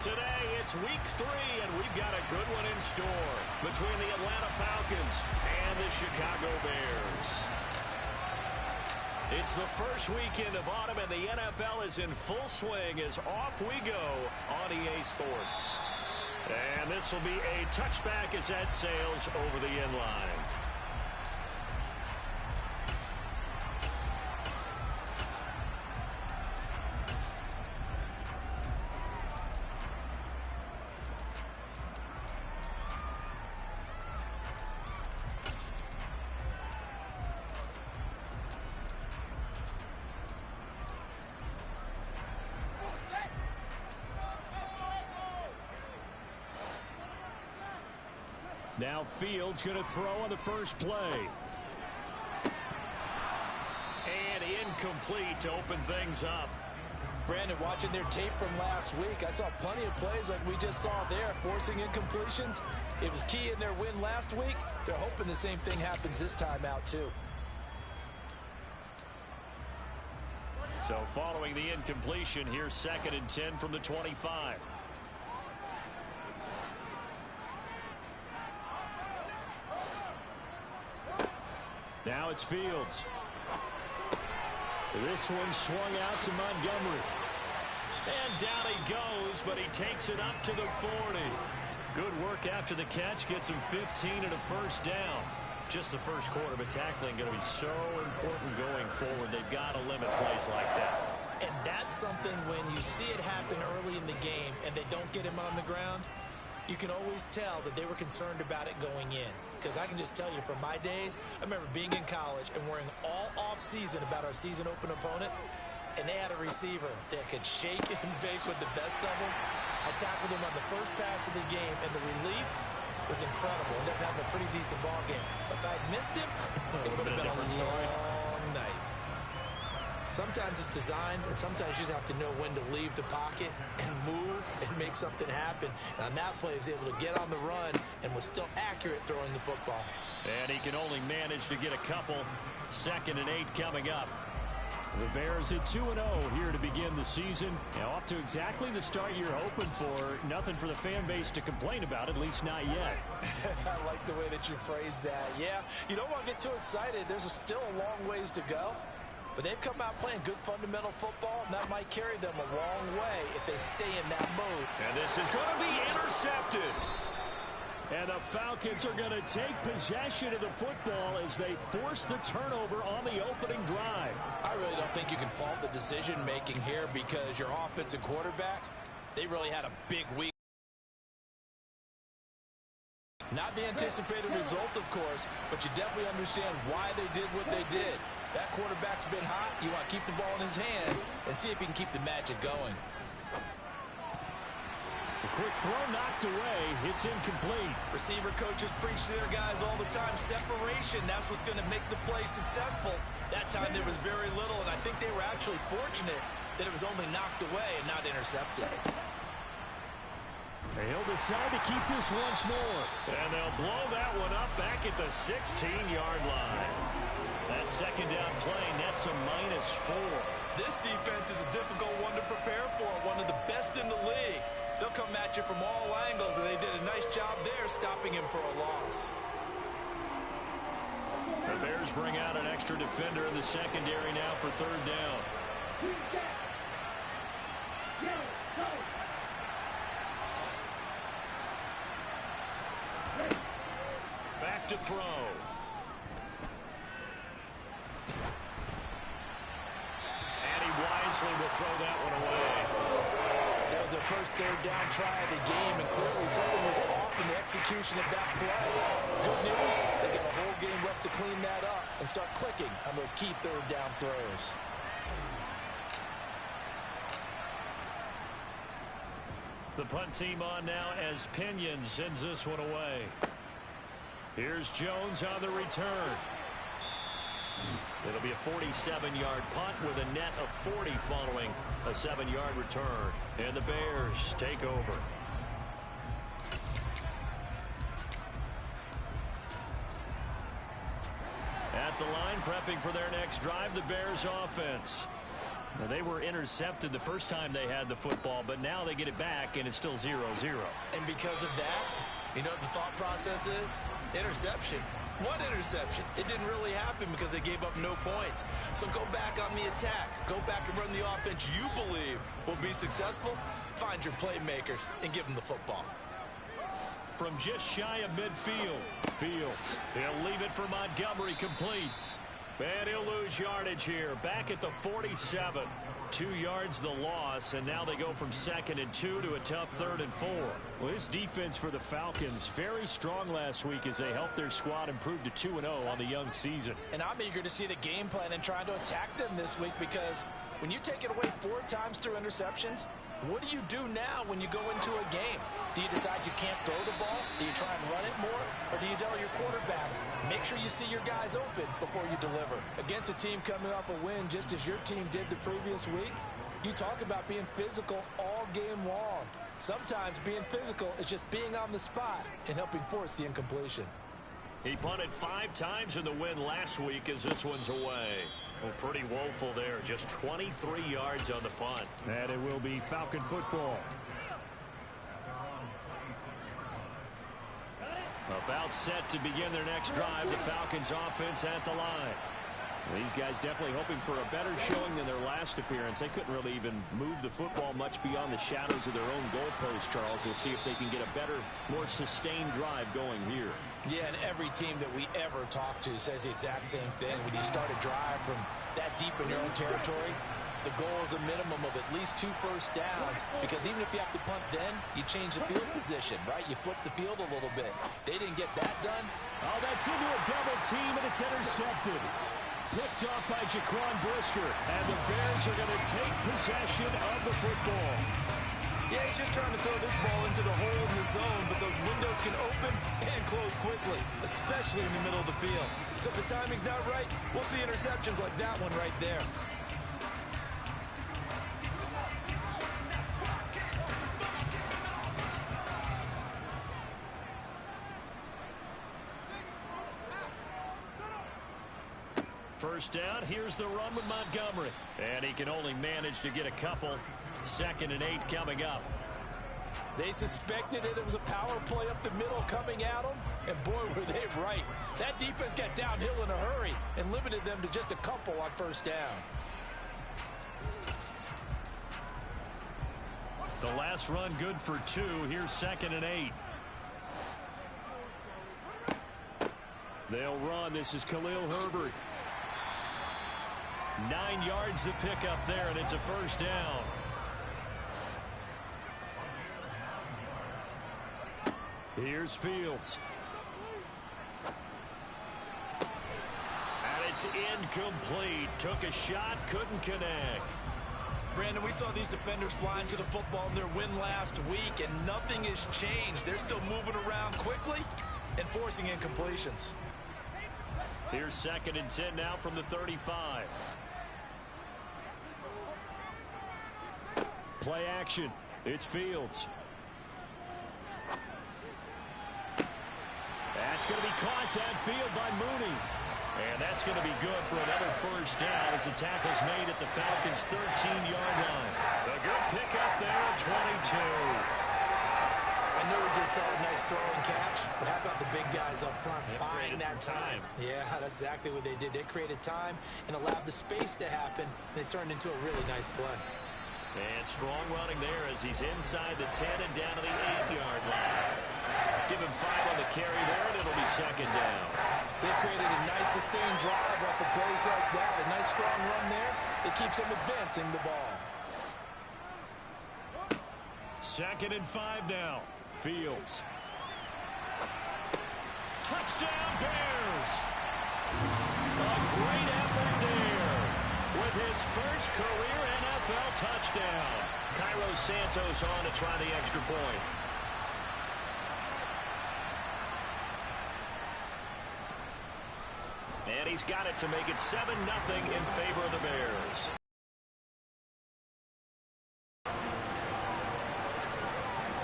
Today, it's week 3, and we've got a good one in store between the Atlanta Falcons and the Chicago Bears. It's the first weekend of autumn, and the NFL is in full swing as off we go on EA Sports. And this will be a touchback as that sails over the end line. Now Fields going to throw on the first play. And incomplete to open things up. Brandon, watching their tape from last week, I saw plenty of plays like we just saw there, forcing incompletions. It was key in their win last week. They're hoping the same thing happens this time out too. So following the incompletion, here's 2nd and 10 from the 25. Now it's Fields. This one swung out to Montgomery. And down he goes, but he takes it up to the 40. Good work after the catch. Gets him 15 and a first down. Just the first quarter, but tackling going to be so important going forward. They've got to limit plays like that. And that's something when you see it happen early in the game and they don't get him on the ground, you can always tell that they were concerned about it going in. Because I can just tell you from my days, I remember being in college and worrying all off-season about our season open opponent, and they had a receiver that could shake and bake with the best of them. I tackled him on the first pass of the game, and the relief was incredible. Ended up having a pretty decent ball game. But if I'd missed him, it would have been a long night. Sometimes it's designed, and sometimes you just have to know when to leave the pocket and move and make something happen. And on that play, he was able to get on the run and was still accurate throwing the football. And he can only manage to get a couple. 2nd and 8 coming up. The Bears at 2-0 here to begin the season. Now off to exactly the start you're hoping for. Nothing for the fan base to complain about, at least not yet. I like the way that you phrased that. Yeah, you don't want to get too excited. There's still a long ways to go. But they've come out playing good fundamental football, and that might carry them a long way if they stay in that mode. And this is going to be intercepted. And the Falcons are going to take possession of the football as they force the turnover on the opening drive. I really don't think you can fault the decision-making here because your offensive quarterback, they really had a big week. Not the anticipated result, of course, but you definitely understand why they did what they did. That quarterback's been hot. You want to keep the ball in his hands and see if he can keep the magic going. A quick throw knocked away. It's incomplete. Receiver coaches preach to their guys all the time. Separation, that's what's going to make the play successful. That time there was very little, and I think they were actually fortunate that it was only knocked away and not intercepted. They'll decide to keep this once more. And they'll blow that one up back at the 16-yard line. That 2nd down play nets a -4. This defense is a difficult one to prepare for, one of the best in the league. They'll come at you from all angles, and they did a nice job there stopping him for a loss. The Bears bring out an extra defender in the secondary now for 3rd down. Back to throw. And he wisely will throw that one away. That was their first 3rd down try of the game, and clearly something was off in the execution of that play. Good news, they got a whole game left to clean that up and start clicking on those key 3rd down throws. The punt team on now as Pinion sends this one away. Here's Jones on the return. It'll be a 47-yard punt with a net of 40 following a 7-yard return. And the Bears take over. At the line, prepping for their next drive, the Bears offense. Well, they were intercepted the first time they had the football, but now they get it back, and it's still 0-0. And because of that, you know what the thought process is? Interception. What interception? It didn't really happen because they gave up no points. So go back on the attack. Go back and run the offense you believe will be successful. Find your playmakers and give them the football. From just shy of midfield, Fields. He'll leave it for Montgomery, complete. And he'll lose yardage here. Back at the 47. 2 yards the loss, and now they go from 2nd and 2 to a tough 3rd and 4. Well, this defense for the Falcons, very strong last week as they helped their squad improve to 2-0 on the young season. And I'm eager to see the game plan and trying to attack them this week, because when you take it away 4 times through interceptions, what do you do now when you go into a game? Do you decide you can't throw the ball? Do you try and run it more? Or do you tell your quarterback, make sure you see your guys open before you deliver? Against a team coming off a win just as your team did the previous week, you talk about being physical all game long. Sometimes being physical is just being on the spot and helping force the incompletion. He punted 5 times in the win last week as this one's away. Well, pretty woeful there. Just 23 yards on the punt. And it will be Falcon football. About set to begin their next drive. The Falcons offense at the line. These guys definitely hoping for a better showing than their last appearance. They couldn't really even move the football much beyond the shadows of their own goalpost, Charles. We'll see if they can get a better, more sustained drive going here. Yeah, and every team that we ever talk to says the exact same thing. When you start a drive from that deep in your own territory, the goal is a minimum of at least 2 first downs, because even if you have to punt then, you change the field position, right? You flip the field a little bit. They didn't get that done. Oh, that's into a double team, and it's intercepted. Picked off by Jaquan Brisker, and the Bears are going to take possession of the football. Yeah, he's just trying to throw this ball into the hole in the zone, but those windows can open and close quickly, especially in the middle of the field. So if the timing's not right, we'll see interceptions like that one right there. First down, here's the run with Montgomery. And he can only manage to get a couple. 2nd and 8 coming up. They suspected it was a power play up the middle coming at them, and boy, were they right. That defense got downhill in a hurry and limited them to just a couple on first down. The last run good for 2. Here's 2nd and 8. They'll run. This is Khalil Herbert. 9 yards to pick up there, and it's a first down. Here's Fields. And it's incomplete. Took a shot, couldn't connect. Brandon, we saw these defenders flying to the football in their win last week, and nothing has changed. They're still moving around quickly and forcing incompletions. Here's 2nd and 10 now from the 35. Play action. It's Fields. That's going to be caught downfield by Mooney. And that's going to be good for another first down as the tackle's made at the Falcons' 13-yard line. A good pickup there at 22. I know we just saw a nice throw and catch, but how about the big guys up front buying that time? Yeah, that's exactly what they did. They created time and allowed the space to happen, and it turned into a really nice play. And strong running there as he's inside the 10 and down to the 8-yard line. Give him 5 on the carry there, and it'll be 2nd down. They created a nice sustained drive off of plays like that. A nice strong run there. It keeps them advancing the ball. 2nd and 5 now. Fields. Touchdown, Bears! A great effort there with his first career NFL touchdown. Cairo Santos on to try the extra point. And he's got it to make it 7-0 in favor of the Bears.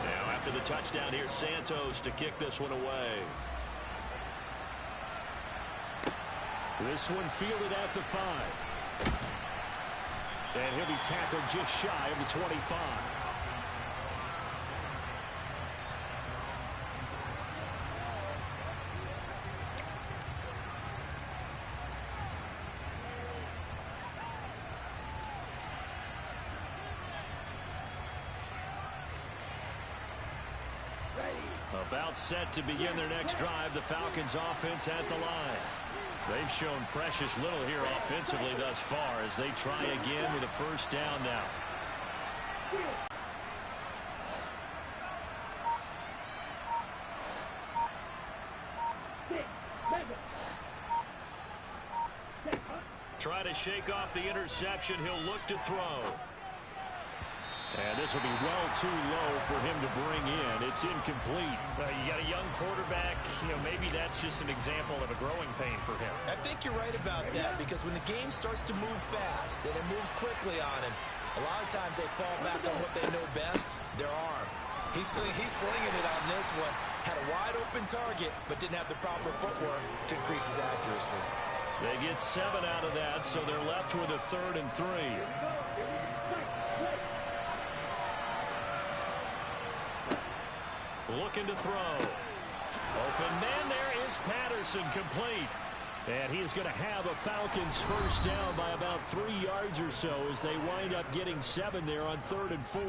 Now after the touchdown, here's Santos to kick this one away. This one fielded at the 5. And he'll be tackled just shy of the 25. About set to begin their next drive. The Falcons offense at the line. They've shown precious little here offensively thus far as they try again with a first down now. Try to shake off the interception. He'll look to throw. And this will be well too low for him to bring in. It's incomplete. You got a young quarterback. Maybe that's just an example of a growing pain for him. I think you're right about that because when the game starts to move fast and it moves quickly on him, a lot of times they fall back on what they know best, their arm. He's slinging it on this one. Had a wide open target, but didn't have the proper footwork to increase his accuracy. They get 7 out of that, so they're left with a 3rd and 3. Looking to throw. Open man, there is Patterson, complete. And he is going to have a Falcons first down by about 3 yards or so as they wind up getting 7 there on 3rd and 4.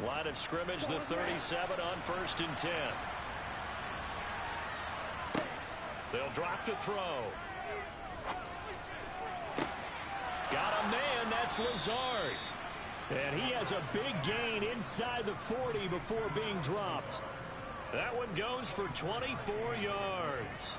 Line of scrimmage, the 37 on 1st and 10. They'll drop to throw. Got a man, that's Lazard. And he has a big gain inside the 40 before being dropped. That one goes for 24 yards.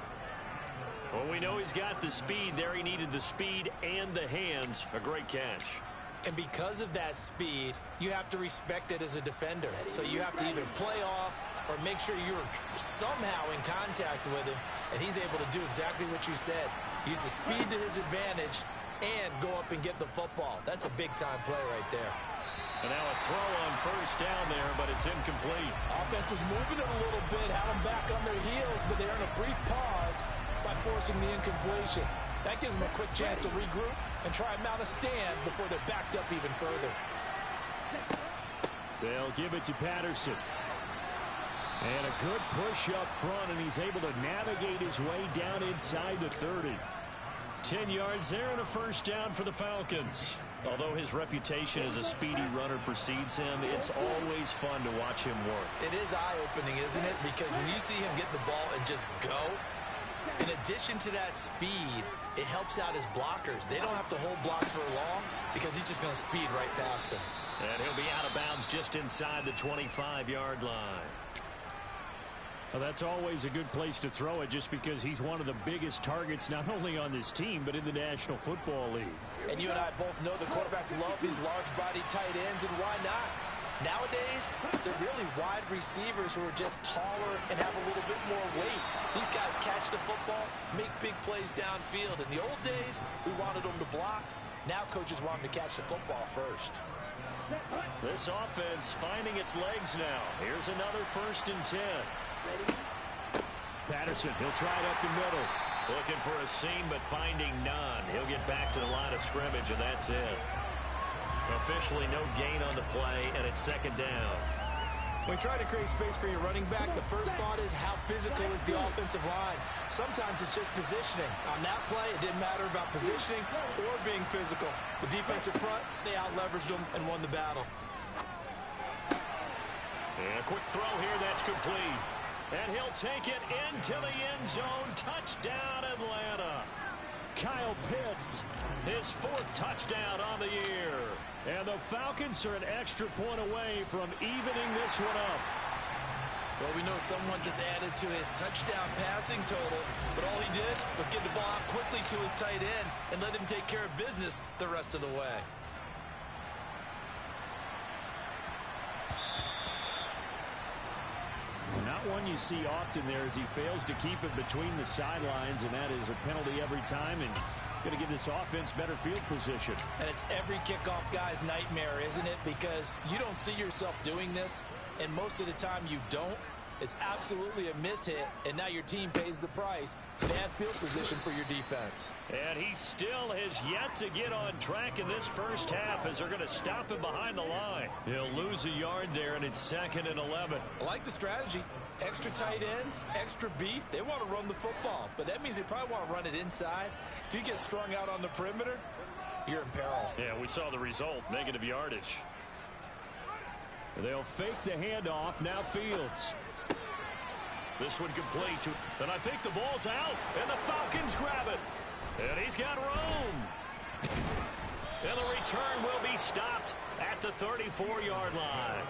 Well, we know he's got the speed there. He needed the speed and the hands. A great catch. And because of that speed, you have to respect it as a defender. So you have to either play off or make sure you're somehow in contact with him. And he's able to do exactly what you said. Use the speed to his advantage and go up and get the football. That's a big-time play right there. And now a throw on first down there, but it's incomplete. Offense was moving it a little bit, had them back on their heels, but they earn a brief pause by forcing the incompletion. That gives them a quick chance to regroup and try and mount a stand before they're backed up even further. They'll give it to Patterson. And a good push up front, and he's able to navigate his way down inside the 30. 10 yards there and a first down for the Falcons. Although his reputation as a speedy runner precedes him, it's always fun to watch him work. It is eye-opening, isn't it? Because when you see him get the ball and just go, in addition to that speed, it helps out his blockers. They don't have to hold blocks for long because he's just going to speed right past them. And he'll be out of bounds just inside the 25-yard line. Well, that's always a good place to throw it just because he's one of the biggest targets not only on this team but in the National Football League. And you and I both know the quarterbacks love these large-body tight ends, and why not? Nowadays, they're really wide receivers who are just taller and have a little bit more weight. These guys catch the football, make big plays downfield. In the old days, we wanted them to block. Now coaches want them to catch the football first. This offense finding its legs now. Here's another 1st and 10. Patterson, he'll try it up the middle. Looking for a seam, but finding none. He'll get back to the line of scrimmage, and that's it. Officially no gain on the play, and it's 2nd down. When you try to create space for your running back, the first thought is how physical is the offensive line. Sometimes it's just positioning. On that play, it didn't matter about positioning or being physical. The defensive front, they out-leveraged them and won the battle. And a quick throw here, that's complete. And he'll take it into the end zone. Touchdown, Atlanta. Kyle Pitts, his 4th touchdown on the year. And the Falcons are an extra point away from evening this one up. Well, we know someone just added to his touchdown passing total, but all he did was get the ball out quickly to his tight end and let him take care of business the rest of the way. Now not one you see often there as he fails to keep it between the sidelines, and that is a penalty every time and going to give this offense better field position. And it's every kickoff guy's nightmare, isn't it? Because you don't see yourself doing this, and most of the time you don't. It's absolutely a mishit, and now your team pays the price. Bad field position for your defense. And he still has yet to get on track in this first half as they're going to stop him behind the line. He'll lose a yard there, and it's 2nd and 11. I like the strategy. Extra tight ends, extra beef. They want to run the football, but that means they probably want to run it inside. If you get strung out on the perimeter, you're in peril. Yeah, we saw the result, negative yardage. They'll fake the handoff. Now Fields. This one complete to, and I think the ball's out, and the Falcons grab it. And he's got room. And the return will be stopped at the 34-yard line.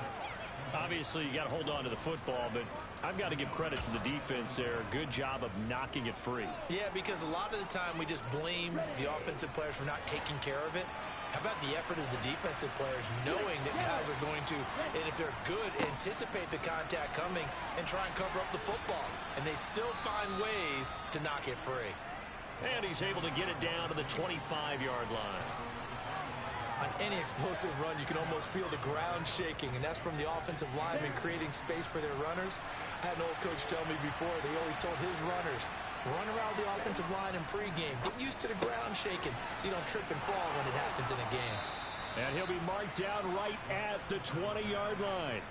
Obviously, you got to hold on to the football, but I've got to give credit to the defense there. Good job of knocking it free. Yeah, because a lot of the time we just blame the offensive players for not taking care of it. How about the effort of the defensive players knowing that guys are going to, and if they're good, anticipate the contact coming and try and cover up the football. And they still find ways to knock it free. And he's able to get it down to the 25-yard line. On any explosive run, you can almost feel the ground shaking, and that's from the offensive linemen creating space for their runners. I had an old coach tell me before, they always told his runners, run around the offensive line in pregame. Get used to the ground shaking so you don't trip and fall when it happens in a game. And he'll be marked down right at the 20-yard line.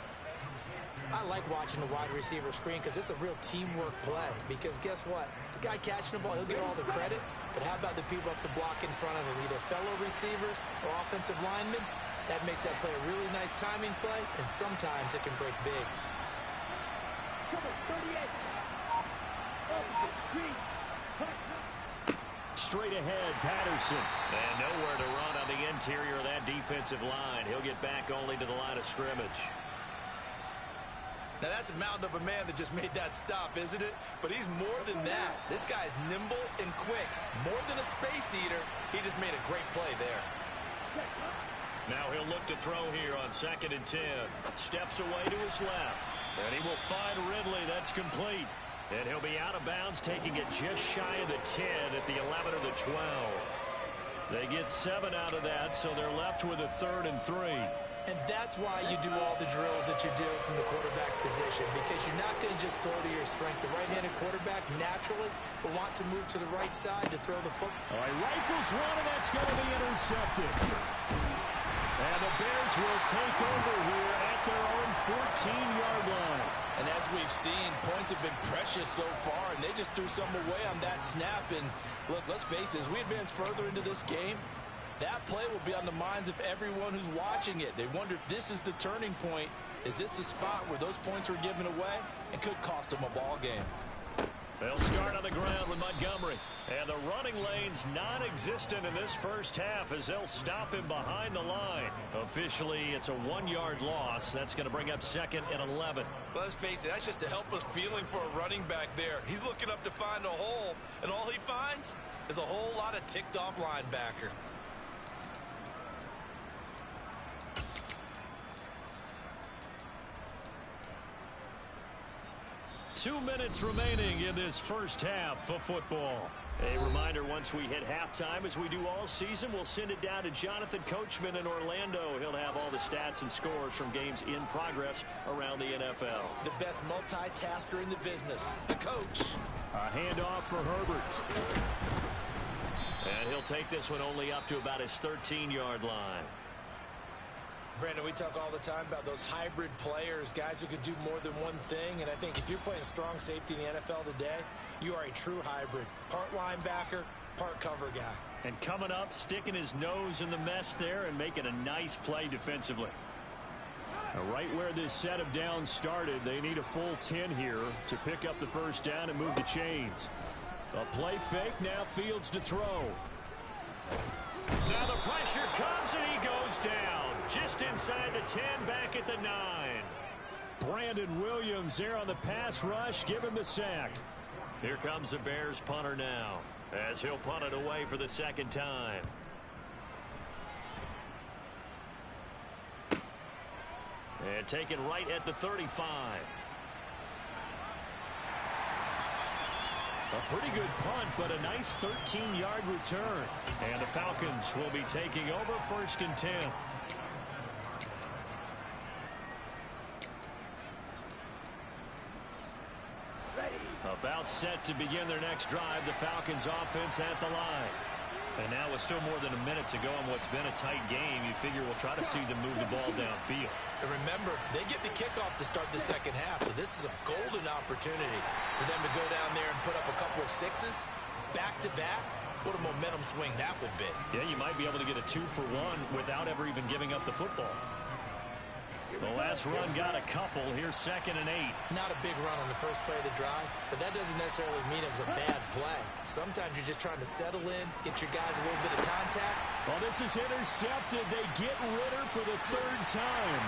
I like watching the wide receiver screen because it's a real teamwork play. Because guess what? The guy catching the ball, he'll get all the credit. But how about the people up to block in front of him, either fellow receivers or offensive linemen? That makes that play a really nice timing play, and sometimes it can break big. Straight ahead, Patterson. And nowhere to run on the interior of that defensive line. He'll get back only to the line of scrimmage. Now, that's a mountain of a man that just made that stop, isn't it? But he's more than that. This guy's nimble and quick. More than a space eater, he just made a great play there. Now he'll look to throw here on 2nd and 10. Steps away to his left. And he will find Ridley. That's complete. And he'll be out of bounds, taking it just shy of the 10 at the 11 or the 12. They get 7 out of that, so they're left with a 3rd and 3. And that's why you do all the drills that you do from the quarterback position, because you're not going to just throw to your strength. The right-handed quarterback naturally will want to move to the right side to throw the football. All right, rifles one, and that's going to be intercepted. And the Bears will take over here at their own 14-yard line. And as we've seen, points have been precious so far, and they just threw some away on that snap. And look, let's face it, as we advance further into this game, that play will be on the minds of everyone who's watching it. They wonder if this is the turning point. Is this the spot where those points were given away and could cost them a ball game? They'll start on the ground with Montgomery. And the running lane's non-existent in this first half as they'll stop him behind the line. Officially, it's a 1-yard loss. That's going to bring up 2nd and 11. Well, let's face it, that's just a helpless feeling for a running back there. He's looking up to find a hole, and all he finds is a whole lot of ticked-off linebacker. 2 minutes remaining in this first half of football. A reminder, once we hit halftime, as we do all season, we'll send it down to Jonathan Coachman in Orlando. He'll have all the stats and scores from games in progress around the NFL. The best multitasker in the business, the coach. A handoff for Herbert. And he'll take this one only up to about his 13-yard line. Brandon, we talk all the time about those hybrid players, guys who can do more than one thing. And I think if you're playing strong safety in the NFL today, you are a true hybrid. Part linebacker, part cover guy. And coming up, sticking his nose in the mess there and making a nice play defensively. Right where this set of downs started, they need a full 10 here to pick up the first down and move the chains. A play fake, now Fields to throw. Now the pressure comes and he goes down. Just inside the 10, back at the 9. Brandon Williams there on the pass rush, give him the sack. Here comes the Bears punter now, as he'll punt it away for the second time. And taken right at the 35. A pretty good punt, but a nice 13-yard return. And the Falcons will be taking over 1st and 10. About set to begin their next drive. The Falcons offense at the line. And now with still more than a minute to go in what's been a tight game, you figure we'll try to see them move the ball downfield. And remember, they get the kickoff to start the second half, so this is a golden opportunity for them to go down there and put up a couple of sixes back-to-back. What a momentum swing that would be. Yeah, you might be able to get a 2-for-1 without ever even giving up the football. The last run got a couple. Here's 2nd and 8. Not a big run on the first play of the drive, but that doesn't necessarily mean it was a bad play. Sometimes you're just trying to settle in, get your guys a little bit of contact. Well, this is intercepted. They get Ritter for the 3rd time.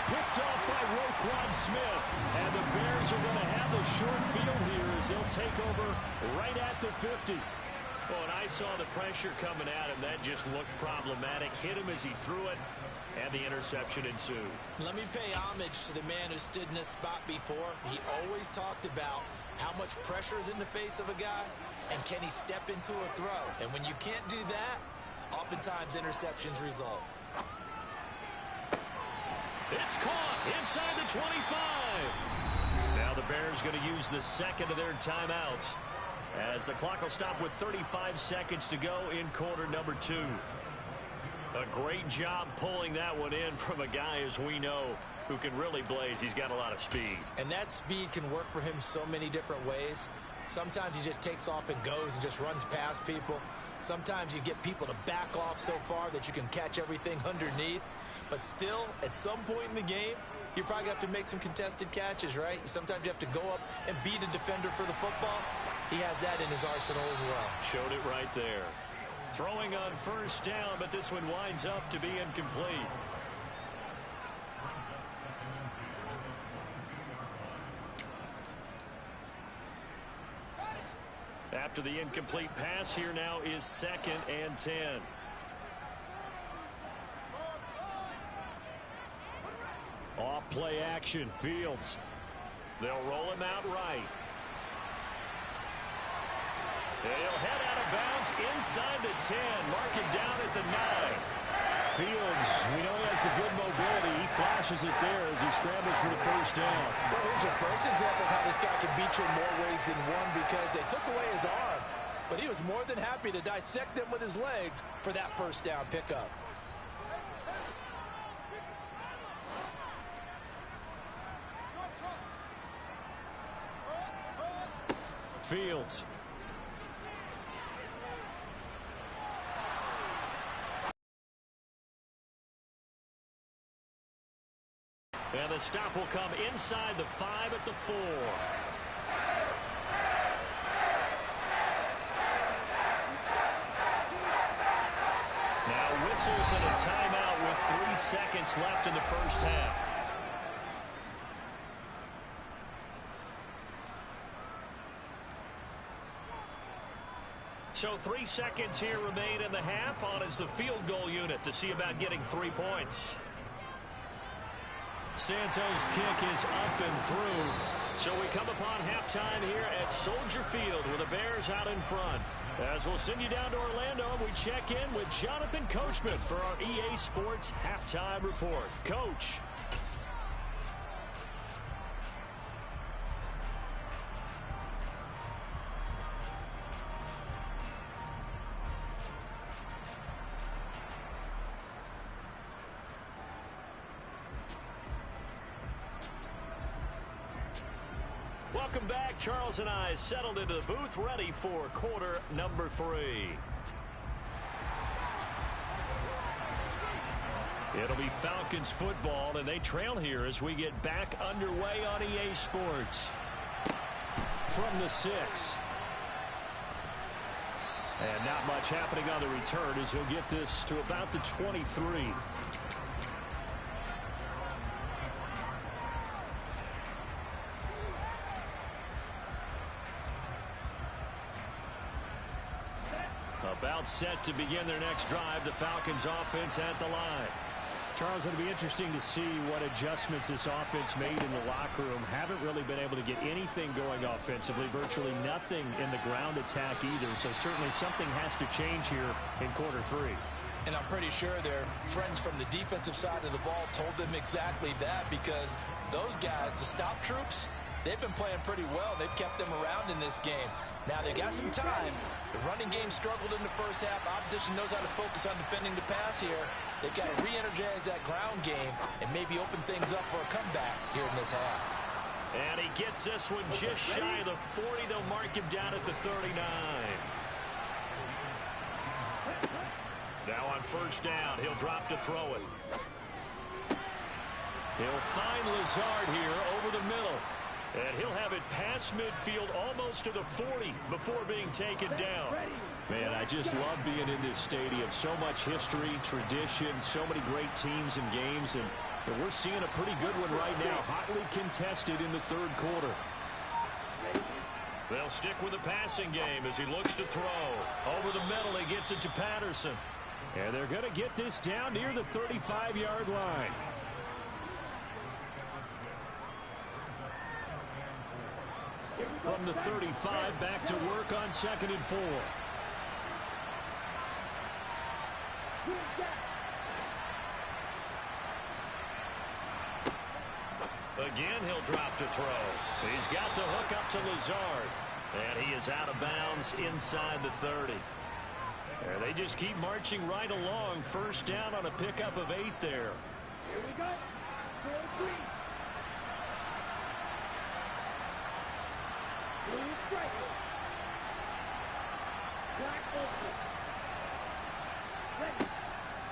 Picked off by Roquan Smith. And the Bears are going to have the short field here as they'll take over right at the 50. Well, and I saw the pressure coming at him. That just looked problematic. Hit him as he threw it. And the interception ensued. Let me pay homage to the man who stood in this spot before. He always talked about how much pressure is in the face of a guy, and can he step into a throw. And when you can't do that, oftentimes interceptions result. It's caught inside the 25. Now the Bears going to use the second of their timeouts as the clock will stop with 35 seconds to go in quarter number 2. A great job pulling that one in from a guy, as we know, who can really blaze. He's got a lot of speed. And that speed can work for him so many different ways. Sometimes he just takes off and goes and just runs past people. Sometimes you get people to back off so far that you can catch everything underneath. But still, at some point in the game, you probably have to make some contested catches, right? Sometimes you have to go up and beat a defender for the football. He has that in his arsenal as well. Showed it right there. Throwing on 1st down, but this one winds up to be incomplete. After the incomplete pass, here now is 2nd and 10. Off play action, Fields. They'll roll him out right. He'll head out of bounds inside the 10. Mark it down at the 9. Fields, we know he has the good mobility. He flashes it there as he scrambles for the 1st down. Well, here's a first example of how this guy can beat you in more ways than one, because they took away his arm, but he was more than happy to dissect them with his legs for that 1st down pickup. Fields. And the stop will come inside the 5 at the 4. Now whistles and a timeout with 3 seconds left in the 1st half. So 3 seconds here remain in the half. On is the field goal unit to see about getting 3 points. Santos' kick is up and through. So we come upon halftime here at Soldier Field with the Bears out in front. As we'll send you down to Orlando, we check in with Jonathan Coachman for our EA Sports Halftime Report. Coach. Welcome back. Charles and I settled into the booth, ready for quarter number 3. It'll be Falcons football, and they trail here as we get back underway on EA Sports. From the 6. And not much happening on the return as he'll get this to about the 23. About set to begin their next drive. The Falcons offense at the line. Charles, it'll be interesting to see what adjustments this offense made in the locker room. Haven't really been able to get anything going offensively, virtually nothing in the ground attack either. So certainly something has to change here in quarter 3. And I'm pretty sure their friends from the defensive side of the ball told them exactly that, because those guys, the stop troops, they've been playing pretty well. They've kept them around in this game. Now, they got some time. The running game struggled in the first half. Opposition knows how to focus on defending the pass here. They've got to re-energize that ground game and maybe open things up for a comeback here in this half. And he gets this one just shy of the 40. They'll mark him down at the 39. Now on first down, he'll drop to throw it. He'll find Lazard here over the middle. And he'll have it past midfield almost to the 40 before being taken down. Man, I just love being in this stadium. So much history, tradition, so many great teams and games. And we're seeing a pretty good one right now. Hotly contested in the third quarter. They'll stick with the passing game as he looks to throw. Over the middle, he gets it to Patterson. And they're going to get this down near the 35-yard line. From the 35, back to work on 2nd and 4. Again, he'll drop to throw. He's got the hook up to Lazard. And he is out of bounds inside the 30. And they just keep marching right along. First down on a pickup of 8 there. Here we go. 4-3.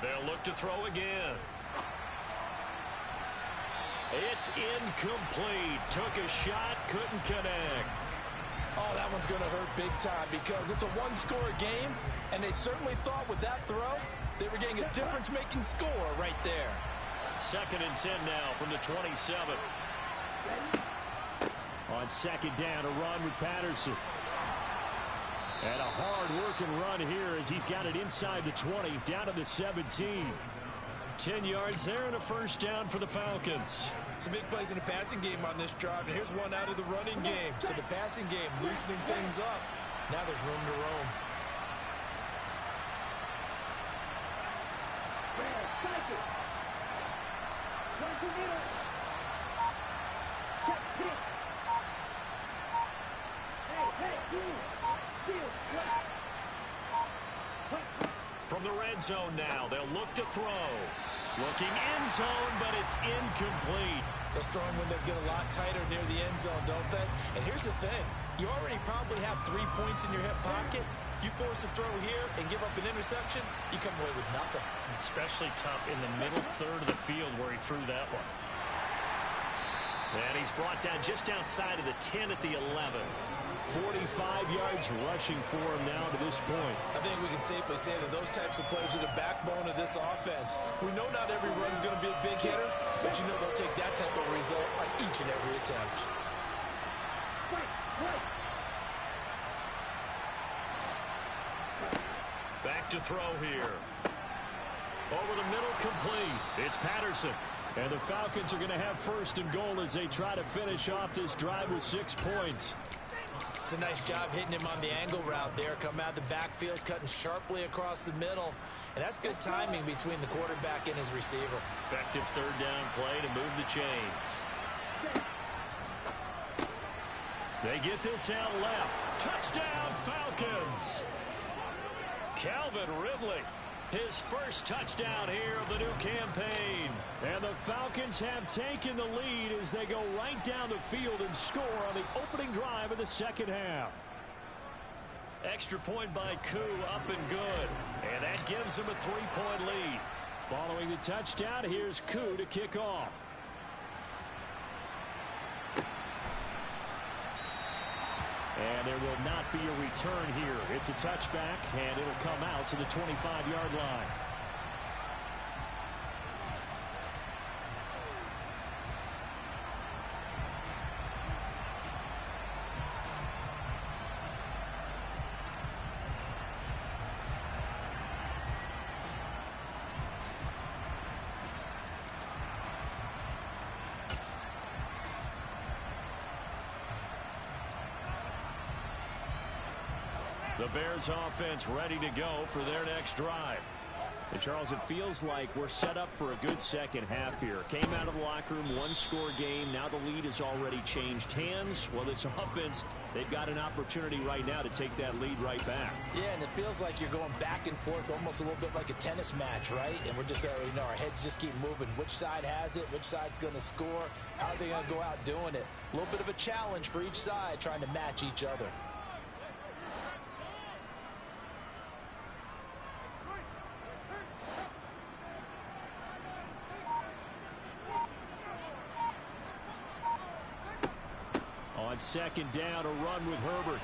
They'll look to throw again. It's incomplete. Took a shot, couldn't connect. Oh, that one's going to hurt big time, because it's a one-score game, and they certainly thought with that throw they were getting a difference-making score right there. 2nd and 10 now from the 27. On 2nd down, a run with Patterson. And a hard-working run here as he's got it inside the 20, down to the 17. 10 yards there and a first down for the Falcons. Some big plays in the passing game on this drive, and here's one out of the running game. So the passing game loosening things up. Now there's room to roam. From the red zone now, they'll look to throw. Looking end zone, but it's incomplete. Those throwing windows get a lot tighter near the end zone, don't they? And here's the thing. You already probably have 3 points in your hip pocket. You force a throw here and give up an interception, you come away with nothing. Especially tough in the middle third of the field where he threw that one. And he's brought down just outside of the 10 at the 11. 45 yards rushing for him now to this point. I think we can safely say that those types of plays are the backbone of this offense. We know not every run's going to be a big hitter, but you know they'll take that type of result on each and every attempt. Back to throw here. Over the middle, complete. It's Patterson. And the Falcons are going to have 1st and goal as they try to finish off this drive with 6 points. It's a nice job hitting him on the angle route there. Come out the backfield, cutting sharply across the middle. And that's good timing between the quarterback and his receiver. Effective 3rd down play to move the chains. They get this out left. Touchdown, Falcons! Calvin Ridley, his first touchdown here of the new campaign. And the Falcons have taken the lead as they go right down the field and score on the opening drive of the 2nd half. Extra point by Koo, up and good. And that gives them a 3-point lead. Following the touchdown, here's Koo to kick off. And there will not be a return here. It's a touchback, and it'll come out to the 25-yard line. The Bears offense ready to go for their next drive. And Charles, it feels like we're set up for a good second half here. Came out of the locker room, one-score game. Now the lead has already changed hands. Well, this offense, they've got an opportunity right now to take that lead right back. Yeah, and it feels like you're going back and forth, almost a little bit like a tennis match, right? And we're just already know our heads just keep moving. Which side has it? Which side's going to score? How are they going to go out doing it? A little bit of a challenge for each side, trying to match each other. On second down, a run with Herbert.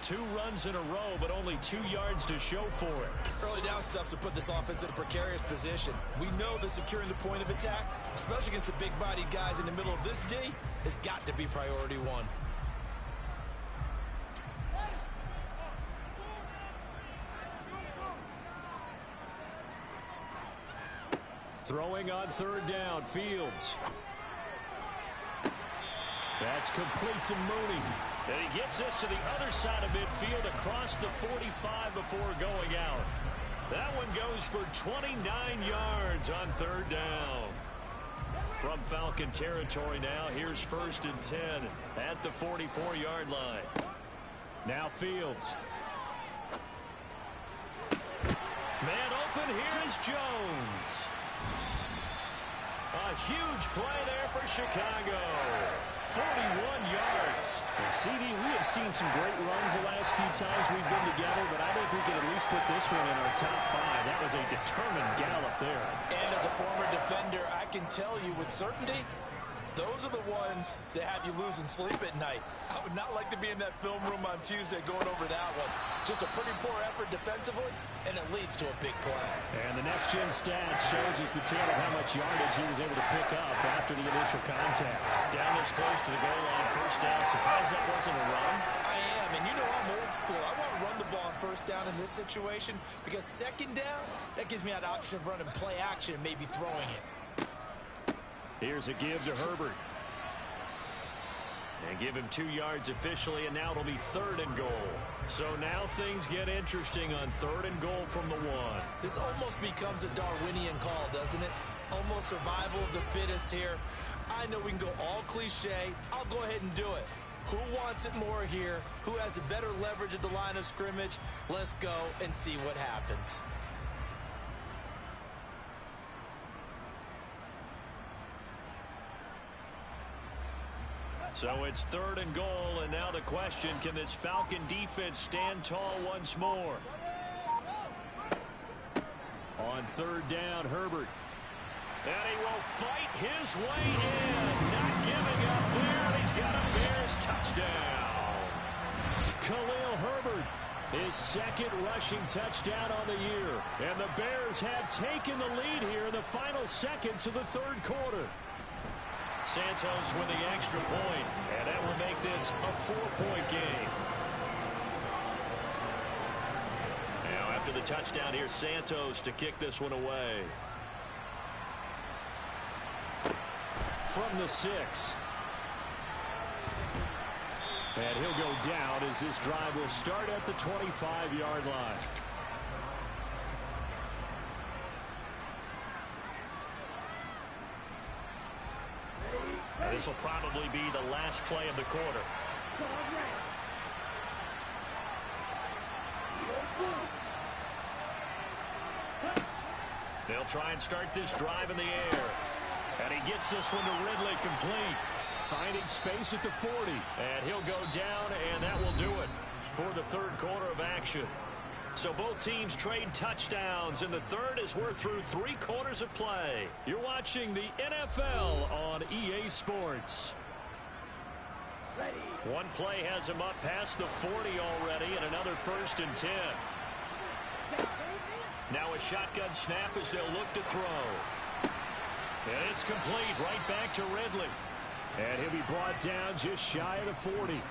2 runs in a row, but only 2 yards to show for it. Early down stuff to put this offense in a precarious position. We know that securing the point of attack, especially against the big-bodied guys in the middle of this D, has got to be priority one. Throwing on third down, Fields. That's complete to Mooney. And he gets this to the other side of midfield across the 45 before going out. That one goes for 29 yards on third down. From Falcon territory now, here's 1st and 10 at the 44-yard line. Now Fields. Man open, here is Jones. A huge play there for Chicago. 41 yards. And CD, we have seen some great runs the last few times we've been together, but I think we can at least put this one in our top 5. That was a determined gallop there. And as a former defender, I can tell you with certainty, those are the ones that have you losing sleep at night. I would not like to be in that film room on Tuesday going over that one. Just a pretty poor effort defensively, and it leads to a big play. And the next-gen stats shows us the tale of how much yardage he was able to pick up after the initial contact. Down this close to the goal line, first down. Surprised that wasn't a run. I am, and you know I'm old school. I want to run the ball on first down in this situation because second down, that gives me that option of running play action and maybe throwing it. Here's a give to Herbert. And give him 2 yards officially, and now it'll be 3rd and goal. So now things get interesting on 3rd and goal from the 1. This almost becomes a Darwinian call, doesn't it? Almost survival of the fittest here. I know we can go all cliche. I'll go ahead and do it. Who wants it more here? Who has a better leverage at the line of scrimmage? Let's go and see what happens. So it's 3rd and goal, and now the question, can this Falcon defense stand tall once more? On third down, Herbert. And he will fight his way in. Not giving up there, and he's got a Bears touchdown. Khalil Herbert, his 2nd rushing touchdown on the year. And the Bears have taken the lead here in the final seconds of the 3rd quarter. Santos with the extra point, and that will make this a 4-point game. Now after the touchdown, here's Santos to kick this one away. From the 6. And he'll go down as this drive will start at the 25-yard line. This will probably be the last play of the quarter. They'll try and start this drive in the air. And he gets this one to Ridley complete. Finding space at the 40. And he'll go down, and that will do it for the 3rd quarter of action. So both teams trade touchdowns, and the 3rd as we're through 3 quarters of play. You're watching the NFL on EA Sports. One play has him up past the 40 already, and another 1st and 10. Now a shotgun snap as they'll look to throw. And it's complete right back to Ridley. And he'll be brought down just shy of the 40.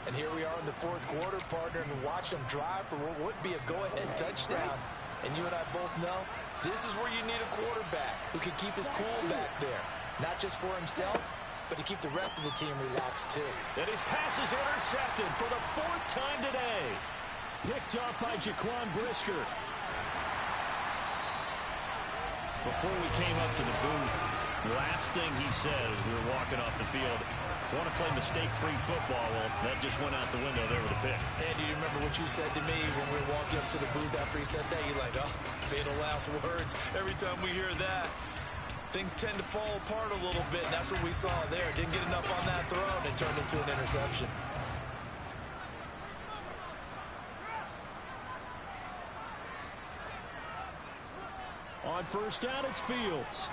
And here we are in the 4th quarter, partner, and watch them drive for what would be a go-ahead touchdown. And you and I both know this is where you need a quarterback who can keep his cool back there. Not just for himself, but to keep the rest of the team relaxed too. And his pass is intercepted for the 4th time today. Picked up by Jaquan Brisker. Before we came up to the booth, last thing he said as we were walking off the field, want to play mistake-free football. Well, that just went out the window there with a pick. And do you remember what you said to me when we were walking up to the booth after he said that? You're like, oh, fatal last words. Every time we hear that, things tend to fall apart a little bit, and that's what we saw there. Didn't get enough on that throw, and it turned into an interception. On first down, it's Fields.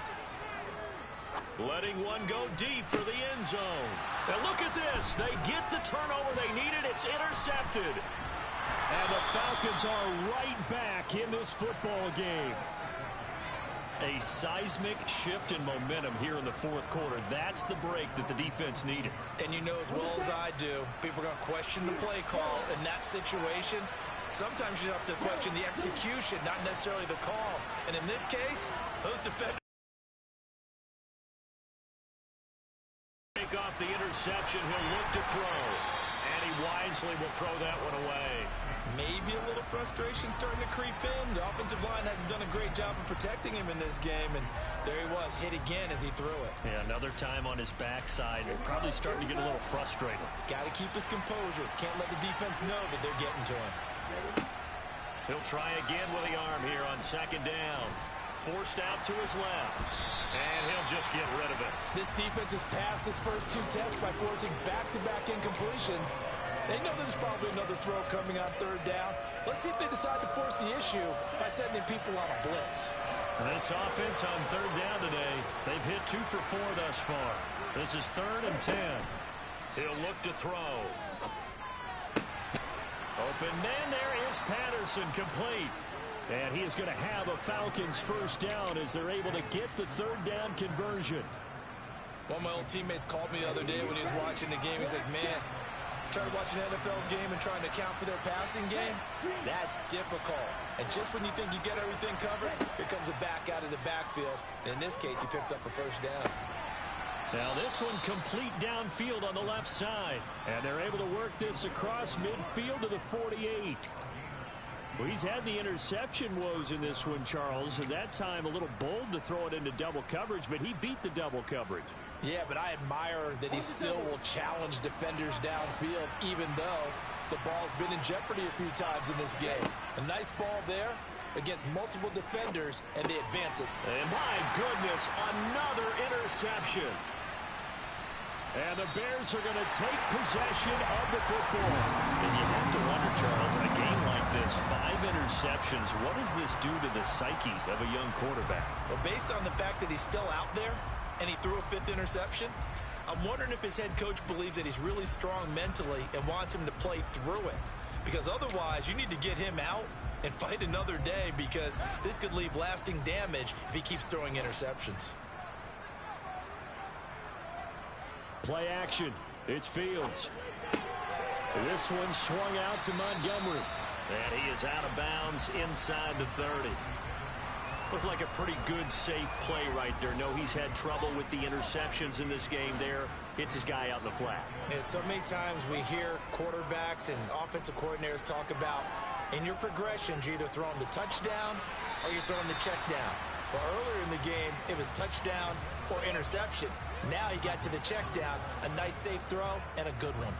Letting one go deep for the end zone. And look at this. They get the turnover they needed. It's intercepted. And the Falcons are right back in this football game. A seismic shift in momentum here in the 4th quarter. That's the break that the defense needed. And you know as well as I do, people are going to question the play call in that situation. Sometimes you have to question the execution, not necessarily the call. And in this case, those defenders take off the interception. He'll look to throw. And he wisely will throw that one away. Maybe a little frustration starting to creep in. The offensive line hasn't done a great job of protecting him in this game, and there he was, hit again as he threw it. Yeah, another time on his backside. They're probably starting to get a little frustrated. Got to keep his composure. Can't let the defense know that they're getting to him. He'll try again with the arm here on 2nd down. Forced out to his left. And he'll just get rid of it. This defense has passed its first 2 tests by forcing back-to-back incompletions. They know there's probably another throw coming on 3rd down. Let's see if they decide to force the issue by sending people on a blitz. And this offense on 3rd down today, they've hit 2 for 4 thus far. This is 3rd and 10. He'll look to throw. Open man, there is Patterson, complete. And he is going to have a Falcons first down as they're able to get the 3rd down conversion. One of my old teammates called me the other day when he was watching the game. He's like, man, trying to watch an NFL game and trying to account for their passing game, that's difficult. And just when you think you get everything covered, here comes a back out of the backfield. And in this case, he picks up a first down. Now this one complete downfield on the left side. And they're able to work this across midfield to the 48. Well, he's had the interception woes in this one, Charles. And that time a little bold to throw it into double coverage, but he beat the double coverage. Yeah, but I admire that he still will challenge defenders downfield, even though the ball's been in jeopardy a few times in this game. A nice ball there against multiple defenders, and they advance it. And my goodness, another interception. And the Bears are going to take possession of the football. And you have to wonder, Charles, in a game like this, 5 interceptions, what does this do to the psyche of a young quarterback? Well, based on the fact that he's still out there and he threw a 5th interception, I'm wondering if his head coach believes that he's really strong mentally and wants him to play through it. Because otherwise, you need to get him out and fight another day, because this could leave lasting damage if he keeps throwing interceptions. Play action. It's Fields. This one swung out to Montgomery. And he is out of bounds inside the 30. Looked like a pretty good, safe play right there. No, he's had trouble with the interceptions in this game there. Hits his guy out in the flat. And so many times we hear quarterbacks and offensive coordinators talk about, in your progressions, you're either throwing the touchdown or you're throwing the check down. But earlier in the game, it was touchdown or interception. Now he got to the check down, a nice safe throw, and a good one.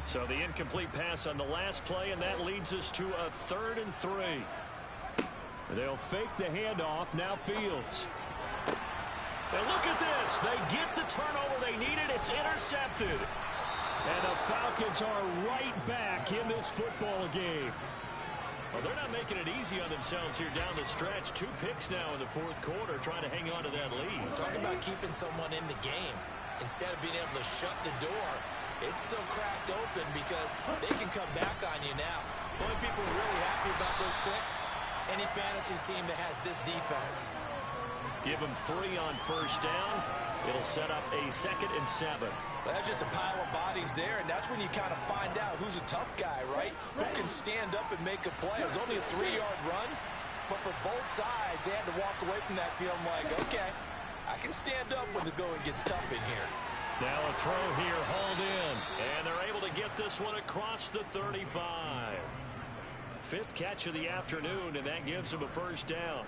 So the incomplete pass on the last play, and that leads us to a 3rd and 3. They'll fake the handoff. Now Fields. And look at this. They get the turnover they needed. It's intercepted. And the Falcons are right back in this football game. Well, they're not making it easy on themselves here down the stretch. 2 picks now in the 4th quarter, trying to hang on to that lead. Talk about keeping someone in the game. Instead of being able to shut the door, it's still cracked open because they can come back on you now. The only people really happy about those picks, any fantasy team that has this defense. Give him 3 on first down. It'll set up a 2nd and 7. Well, that's just a pile of bodies there, and that's when you kind of find out who's a tough guy, right? Who can stand up and make a play. It was only a 3-yard run, but for both sides, they had to walk away from that field like, okay, I can stand up when the going gets tough in here. Now a throw here, hauled in, and they're able to get this one across the 35. 5th catch of the afternoon, and that gives him a first down.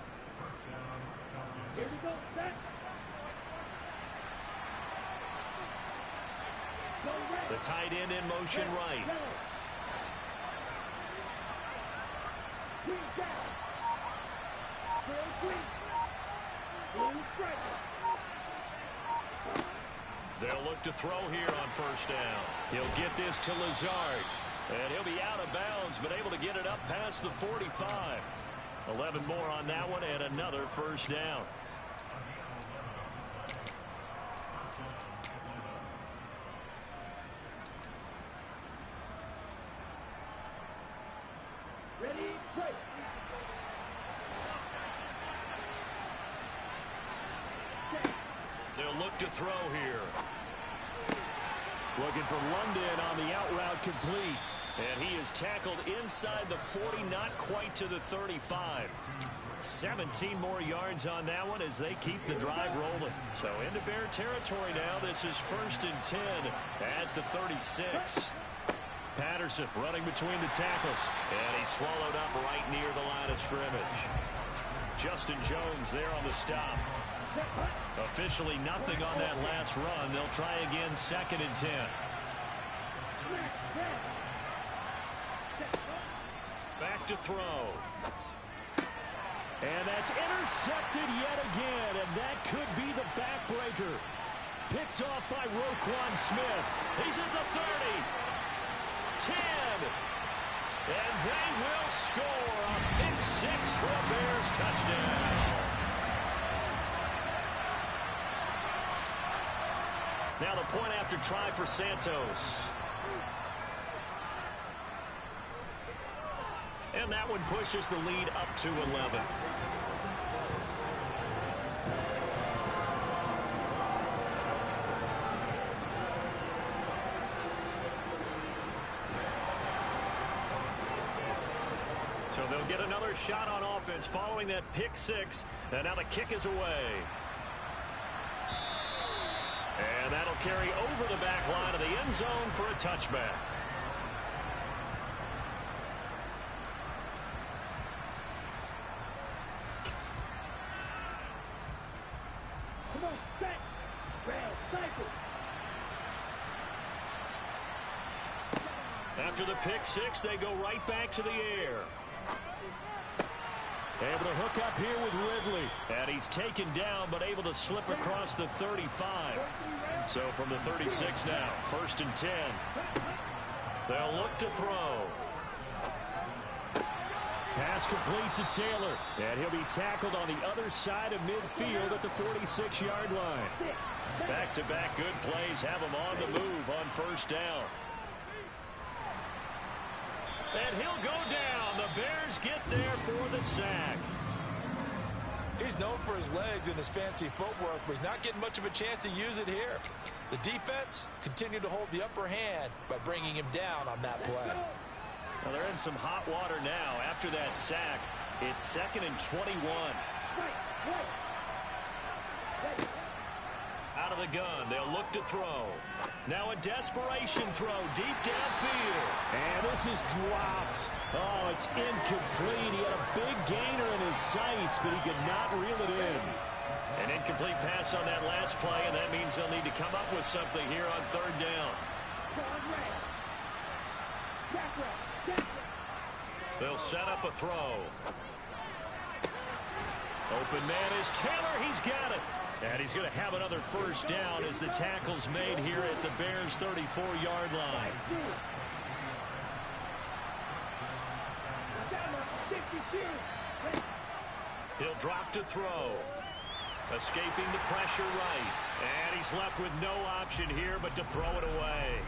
Here we go, set. Go red. The tight end in motion right. Yellow. Green down. Gray green. Blue strike. They'll look to throw here on first down. He'll get this to Lazard, and he'll be out of bounds, but able to get it up past the 45. 11 more on that one, and another first down. Ready, play. They'll look to throw here. Looking for London on the out route complete. And he is tackled inside the 40, not quite to the 35. 17 more yards on that one as they keep the drive rolling. So into Bear territory now. This is 1st and 10 at the 36. Patterson running between the tackles. And he's swallowed up right near the line of scrimmage. Justin Jones there on the stop. Officially nothing on that last run. They'll try again 2nd and 10. Back to throw. And that's intercepted yet again, and that could be the backbreaker. Picked off by Roquan Smith. He's at the 30. 10. And they will score a pick 6 for a Bears touchdown. Now the point after try for Santos. And that one pushes the lead up to 11. So they'll get another shot on offense following that pick 6. And now the kick is away. And that'll carry over the back line of the end zone for a touchback. Come on, set. Red cycle. After the pick 6, they go right back to the air. Able to hook up here with Ridley. And he's taken down, but able to slip across the 35. So from the 36 now, 1st and 10. They'll look to throw. Pass complete to Taylor. And he'll be tackled on the other side of midfield at the 46-yard line. Back-to-back good plays have him on the move on first down. And he'll go down. The Bears get there for the sack. He's known for his legs and his fancy footwork, but he's not getting much of a chance to use it here. The defense continued to hold the upper hand by bringing him down on that play. Well, they're in some hot water now. After that sack, it's 2nd and 21. Out of the gun, they'll look to throw. Now a desperation throw deep downfield. And this is dropped. Oh, it's incomplete. He had a big gainer in his sights, but he could not reel it in. An incomplete pass on that last play, and that means they'll need to come up with something here on 3rd down. They'll set up a throw. Open man is Taylor. He's got it. And he's going to have another first down as the tackle's made here at the Bears' 34-yard line. He'll drop to throw. Escaping the pressure right. And he's left with no option here but to throw it away.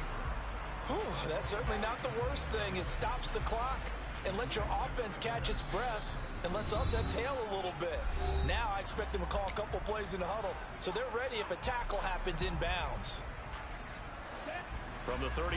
Whew, that's certainly not the worst thing. It stops the clock. and let your offense catch its breath and lets us exhale a little bit. Now I expect them to call a couple plays in the huddle so they're ready if a tackle happens inbounds. From the 30.